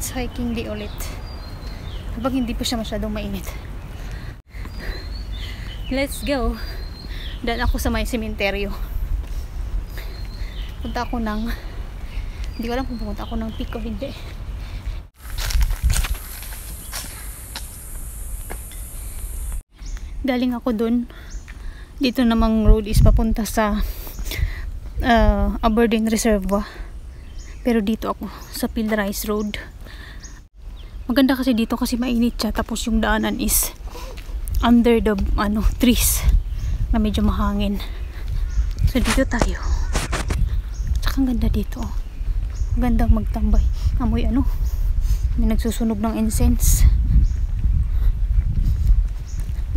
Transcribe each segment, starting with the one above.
It's hiking day ulit. Kapag hindi pa siya masyadong mainit. Let's go. Daan ako sa may sementeryo. Punta ako ng, hindi ko alam kung pupunta ako ng peak o hindi. Galing ako dun. Dito namang road is papunta sa Aberdeen Reservoir. Pero dito ako sa Pilrice Road. Maganda kasi dito kasi mainit siya. Tapos yung daanan is under the trees na medyo mahangin. So dito tayo. Tsaka ang ganda dito. Magandang magtambay. Amoy may nagsusunog ng incense.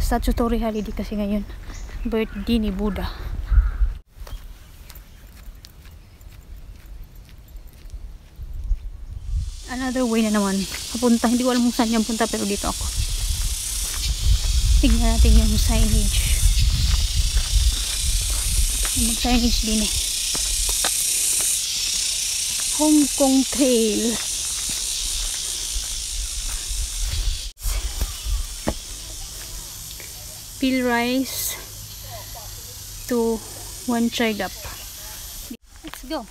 Statutory holiday kasi ngayon. Birthday ni Buddha. Another way na naman. Papunta. Hindi ko alam kung saan yung punta pero dito ako. Tignan natin yung signage. Mag-signage din eh. Hong Kong Trail. Pilrice to Wan Chai Gap. Let's go.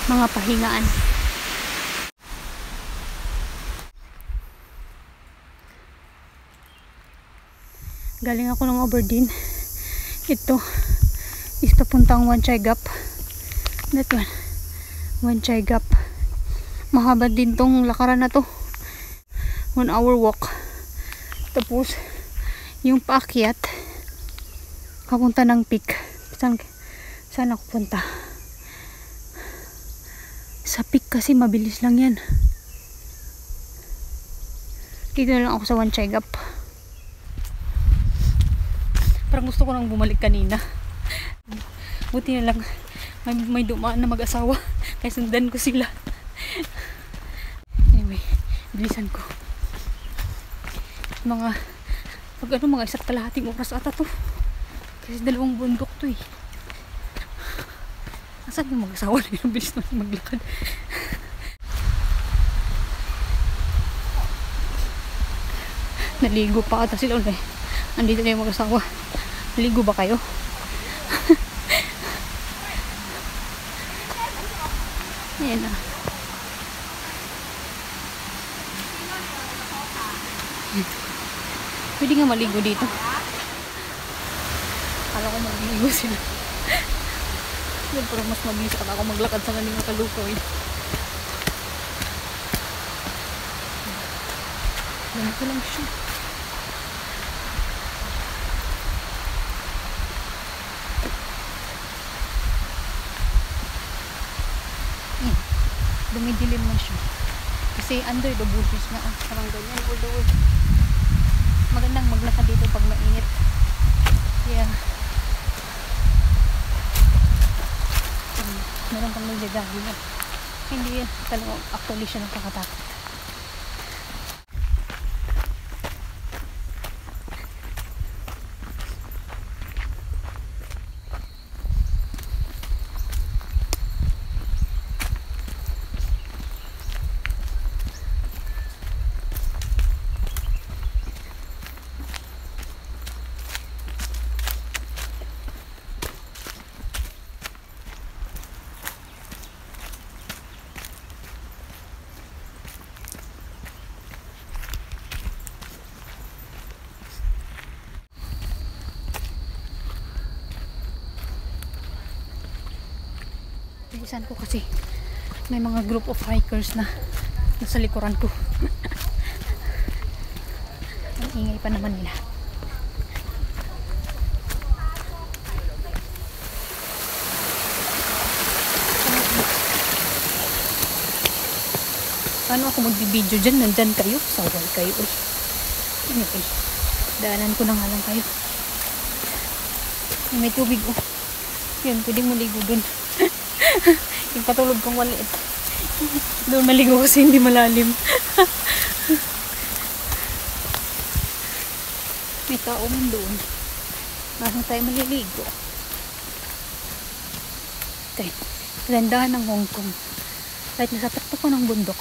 Mga pahingaan. Galing ako ng Aberdeen. Ito is papuntang Wan Chai Gap. That one. Wan Chai Gap. Mahaba din tong lakaran na to. 1 hour walk. Tapos yung paakyat papunta ng peak. Saan ako punta? Sa peak kasi mabilis lang yan. Dito na lang ako sa Wan Chai Gap. Parang gusto ko nang bumalik kanina. Buti na lang may dumaan na mag-asawa. Kaya sundan ko sila. Anyway, bilisan ko. Mga isa't kalahating oras ata to. Kasi 2 bundok to eh. Asan yung mag-asawa na yung bilis naman maglakad? Naligo pa ata sila ulit. Andito na yung mag-asawa. Naligo ba kayo? Ayan na. Pwede nga maligo dito. Kala ko maligo sila. Pero mas mabilis ako maglakad sa kanila kalukoy. Ganito lang siya. Dumidilim na siya. Kasi under the bushes na. Parang ganyan all the way. Magandang maglakad dito pag mainit. Yeah. Meron pang nagdadagi na. Hindi yan. Talagang actually siya nakakatakot. Bilisan ko kasi may mga group of hikers na nasa likuran ko. Ang ingay pa naman nila. Paano ako magbibideo dyan? Nandyan kayo? Sawal kayo. Anyway, daanan ko na nga lang kayo. May tubig oh. Yun, pwedeng maligo dun. Yung patulog kong maliit. Doon maligo kasi hindi malalim. May tao man doon. Bakit tayo maliligo? Okay. Gandahan ng Hong Kong. Kahit nasa takto ko ng bundok,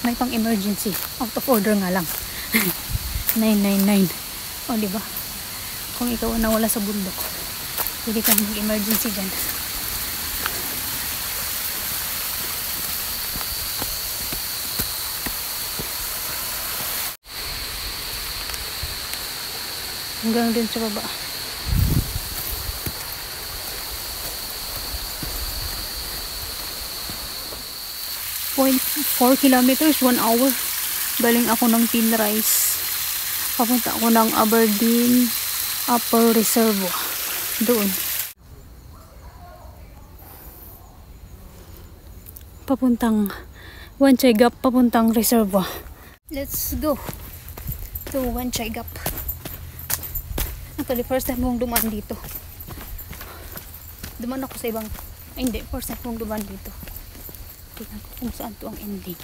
may pang emergency. Out of order nga lang. 999. O, diba? Kung ikaw ang nawala sa bundok, pwede kang mag-emergency dyan. Hanggang dun sa baba. 0.4 kilometers, 1 hour. Galing ako ng Pinrise. Papunta ako ng Aberdeen Upper Reservoir. Doon. Papuntang Wan Chai Gap, papuntang Reservoir. Let's go to Wan Chai Gap. Actually, first time kong dumaan dito. Dumaan ako sa ibang... Ay, hindi. First time kong dumaan dito. Tignan ko kung saan to ang ending.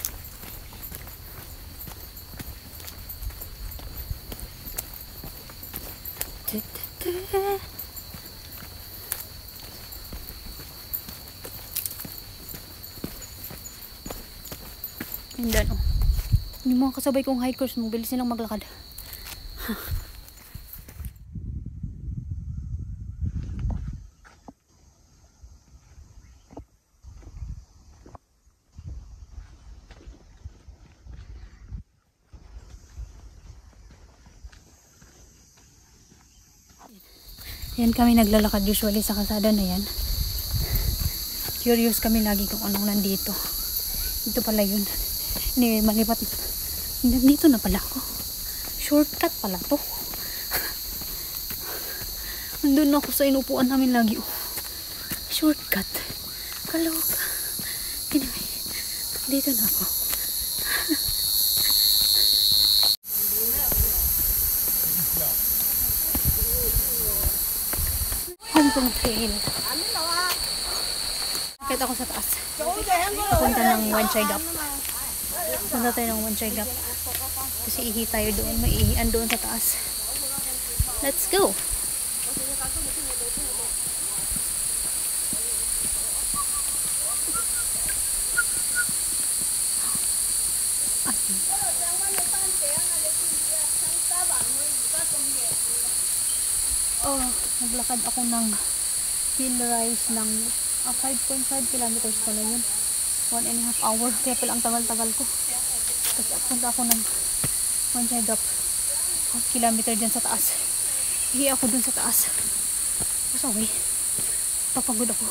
And then, oh. Yung mga kasabay kong hikers, mabilis silang maglakad. Yan kami naglalakad usually sa kalsada na yan. Curious kami lagi kung anong nandito. Ito pala yun. Anyway, malipat. Nandito na pala ako. Shortcut pala to. Nandun ako sa inupuan namin lagi. Oh. Shortcut. Kaloka. Anyway, dito na ako. Hong Kong Trail. Kahit ako sa taas. Papunta ng Wan Chai Gap. Punta tayo ng Wan Chai Gap. Kasi ihi tayo doon. May ihian doon sa taas. Let's go! Oh, naglakad ako ng Pinrise ng 5.5 kilometers pa na yun. 1.5 hour. Kaya pala ang tagal-tagal ko. Kasi punta ako ng Wan Chai Gap. 1 kilometer dyan sa taas. Hihi ako dun sa taas. Sorry. Papagod ako.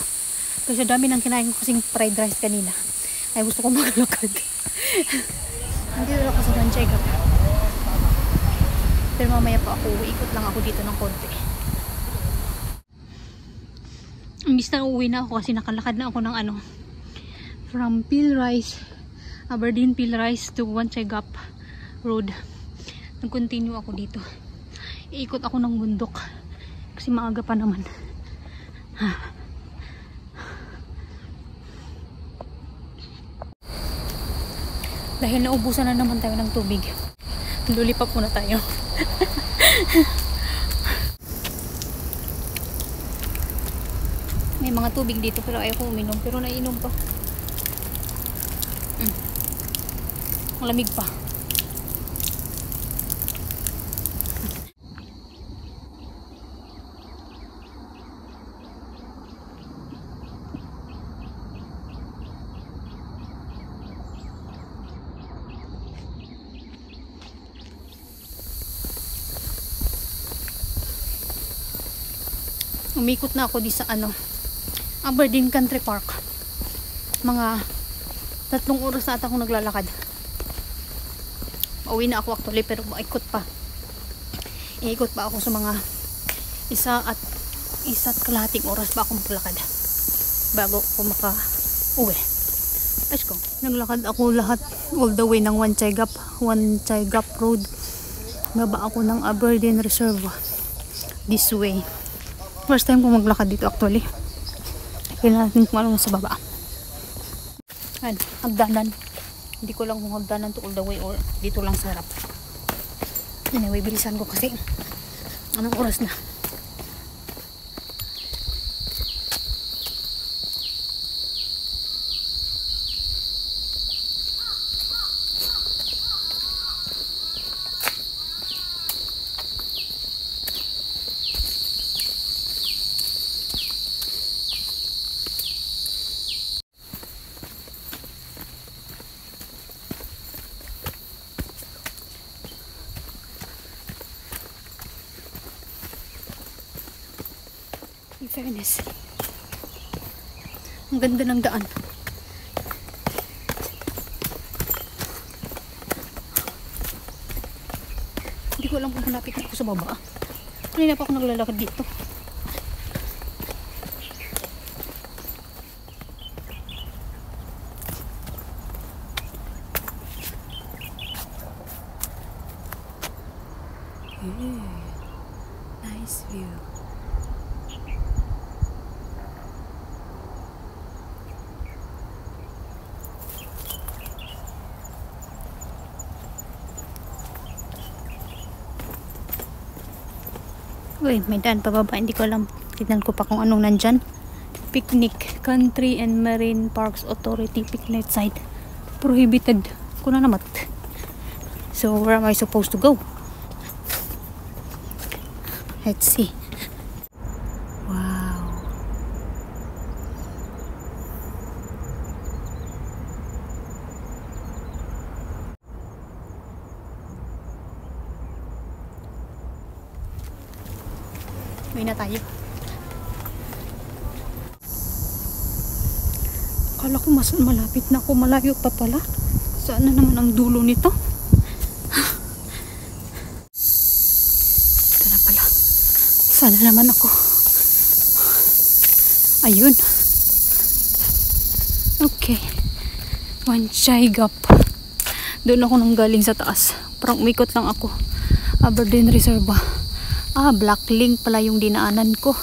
Kasi dami nang kinain ko kasing fried rice kanina. Ay gusto ko maglakad. Nandito ako sa Wan Chai Gap. Pero mamaya pa ako. Ikot lang ako dito ng konti. Imbis na uuwi na ako kasi nakalakad na ako ng ano. From Pinrise, Aberdeen Pinrise to Wan Chai Gap Road. Nag-continue ako dito. Iikot ako ng bundok. Kasi maaga pa naman. Dahil naubusan na naman tayo ng tubig. Lulipap muna tayo. May mga tubig dito pero ayaw ko uminom. Pero nainom pa. Malamig pa. Umikot na ako di sa ano, Aberdeen Country Park. Mga 3 oras na ata akong naglalakad. Pauwi na ako actually pero maikot pa. Iikot pa ako sa mga 1.5 oras pa akong maglakad bago ako maka-uwi. Ayos ko. Naglakad ako lahat all the way ng Wan Chai Gap Road. Baba ako ng Aberdeen Reservoir. This way. First time ko maglakad dito actually. Kailan natin kung ano sa baba. Ayan, hagdanan. Hindi ko lang kung hagdanan to all the way or dito lang sa harap. Anyway, bilisan ko kasi anong oras na. Fairness. Ang ganda ng daan. Hindi ko alam kung malapit na ako sa baba. Kanina pa ako naglalakad dito. Nice view. Uy, may daan pababa. Hindi ko alam. Tignan ko pa kung anong nandyan. Picnic. Country and Marine Parks Authority picnic site. Prohibited. Kuna namat. So, where am I supposed to go? Let's see. Wow. Uwi na tayo. Akala ko mas malapit na ako. Malayo pa pala. Saan na naman ang dulo nito? Ito na pala. Sana naman ako. Ayun. Okay. Wanchay Gap. Doon ako nang galing sa taas. Parang umikot lang ako. Aberdeen Reservoir. Black Link pala yung dinaanan ko.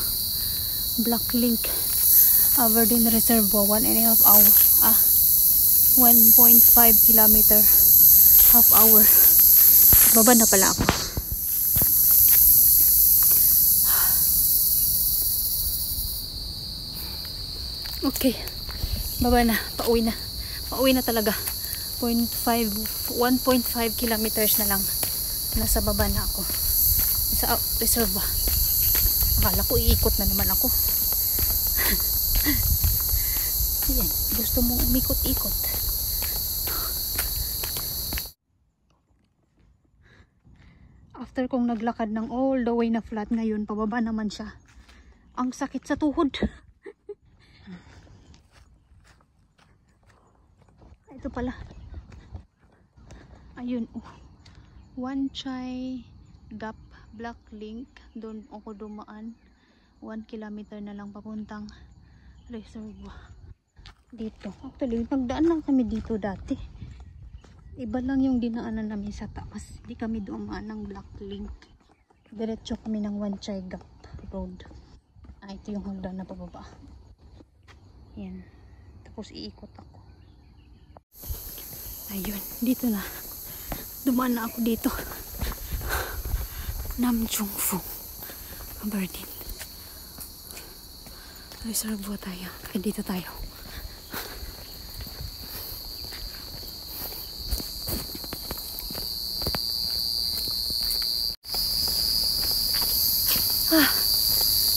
Black Link. Aberdeen Reservoir. 1.5 hour. 1.5 kilometer. Half hour. Baba na pala ako. Okay. Baba na. Pauwi na. Pauwi na talaga. 1.5 kilometers na lang. Nasa baba na ako. Sa reserva. Akala ko iikot na naman ako. Yan. Gusto mong umikot-ikot. After kong naglakad ng all the way na flat ngayon, pababa naman siya. Ang sakit sa tuhod. Ito pala. Ayun. Wanchay Gap. Black Link, doon ako dumaan. 1 kilometer na lang papuntang reservoir. Dito. Actually, nagdaan lang kami dito dati. Iba lang yung dinaanan namin sa taas. Hindi kami dumaan ng Black Link. Diretso kami ng Wanchay Gap Road. Ito yung hagdan na pababa. Yan. Tapos iikot ako. Ayun. Dito na. Dumaan na ako dito. Namjungfu, Aberdeen. Reservoir tayo. Dito tayo.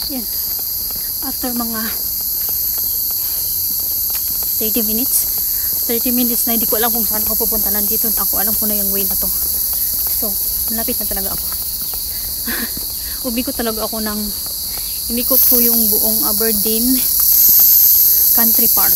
Yan. After mga 30 minutes na hindi ko alam kung saan ako pupunta. Nandito na ako. Alam ko na yung way na to. So, malapit na talaga ako. Umikot talaga ako inikot ko yung buong Aberdeen Country Park.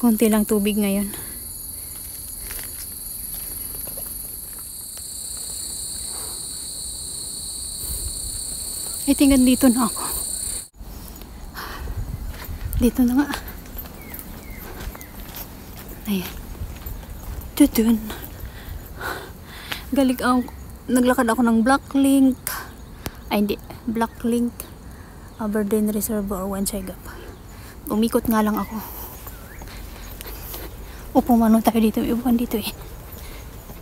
Konti lang tubig ngayon. I think dito na ako. Dito na nga. Ayan. Tutun. Galing ako. Naglakad ako ng Black Link. Ay hindi. Black Link. Aberdeen Reservoir or Wanchay Gap. Umikot nga lang ako. Upo mano tayo dito. Ibukan dito eh.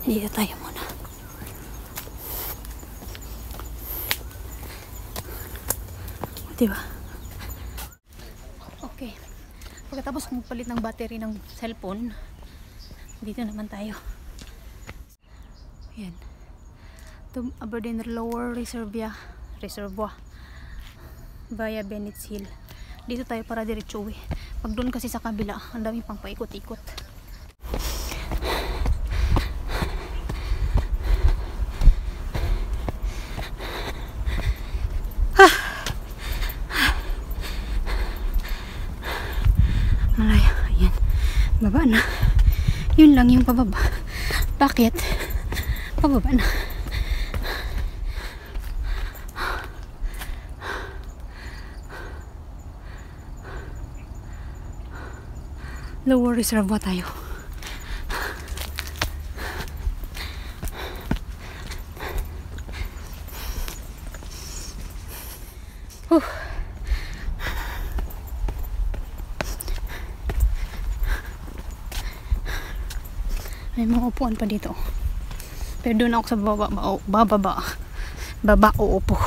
Dito tayo muna. Diba? Okay. Pagkatapos magpalit ng battery ng cellphone, dito naman tayo. Yan. Ito, Aberdeen Lower Reservoir. via Bennett's Hill. Dito tayo para diretso uwi. Pag doon kasi sa kabila, ang dami pang paikot-ikot. Malaya. Ayan. Baba na. Yun lang yung pababa. Bakit? Pababa na. Lower reservoir tayo. May mga upuan pa dito. Pero doon ako sa baba uupo.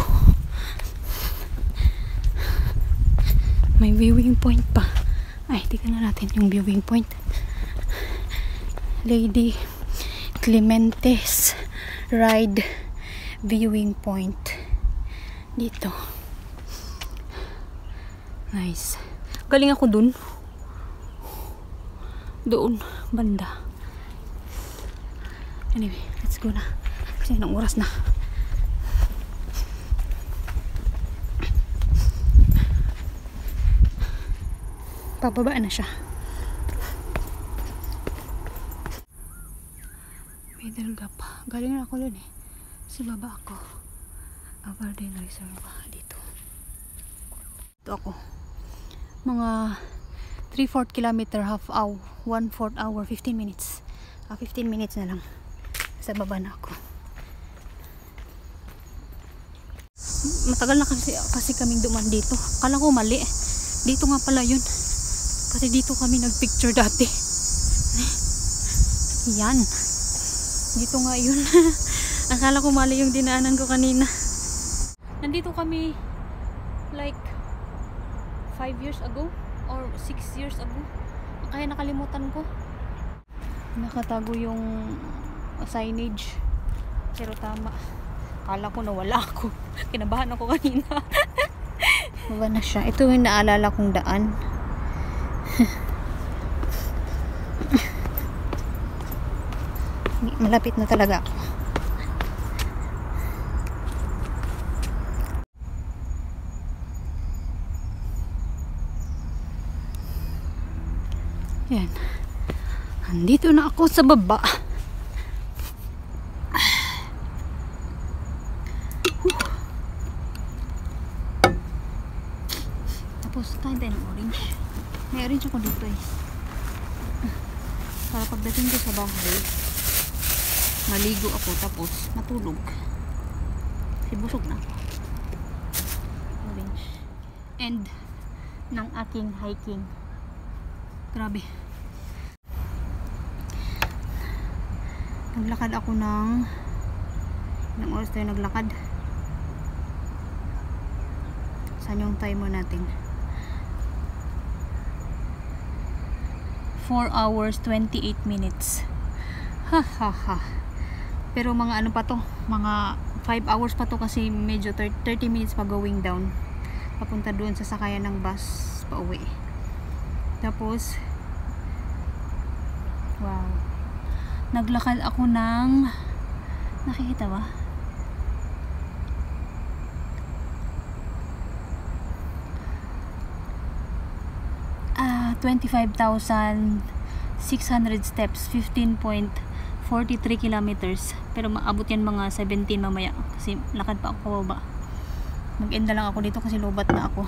May viewing point pa. Ay, tignan na natin yung viewing point. Lady Clementes Ride Viewing Point. Dito. Nice. Galing ako dun. Doon, banda. Anyway, let's go na. Kasi anong oras na. Pababa na siya. Middle gap. Galing na ako dun eh. Sa baba ako. Aberdeen Reservoir dito. Ito ako. Mga 3/4 kilometer, half hour, 1/4 hour, 15 minutes. 15 minutes na lang. Sa baba na ako. Matagal na kasi kaming duman dito. Kala ko mali. Dito nga pala yun. Kasi dito kami nagpicture dati. Yan. Dito nga yun. Akala ko mali yung dinaanan ko kanina. Nandito kami like 5 years ago or 6 years ago. Kaya nakalimutan ko. Nakatago yung signage. Pero tama. Akala ko nawala ako. Kinabahan ako kanina. Baba na siya. Ito yung naalala kong daan. Malapit na talaga ako. Yan. Andito na ako sa baba. Tapos kain tayo ng orange. May orange ako dito eh. Para pagdating ko sa bahay, maligo ako tapos matulog. Kasi busog na ako. Orange. End ng aking hiking. Grabe. Naglakad ako ng ilang oras tayo naglakad. Saan yung timer natin? 4 hours 28 minutes. Ha ha ha. Pero mga ano pa to? Mga 5 hours pa to kasi medyo 30 minutes pa going down. Papunta doon sa sakayan ng bus pa uwi. Tapos wow. Naglakad ako ng nakikita ba? 25,600 steps, 15.43 kilometers. Pero maabot yan mga 17 mamaya kasi lakad pa ako pababa. Mag-end na lang ako dito kasi lobat na ako.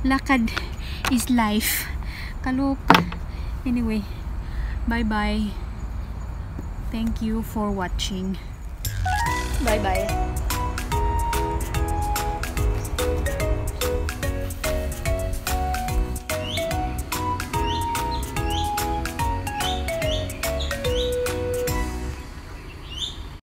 Lakad is life. Kalok. Anyway, bye bye. Thank you for watching. Bye bye.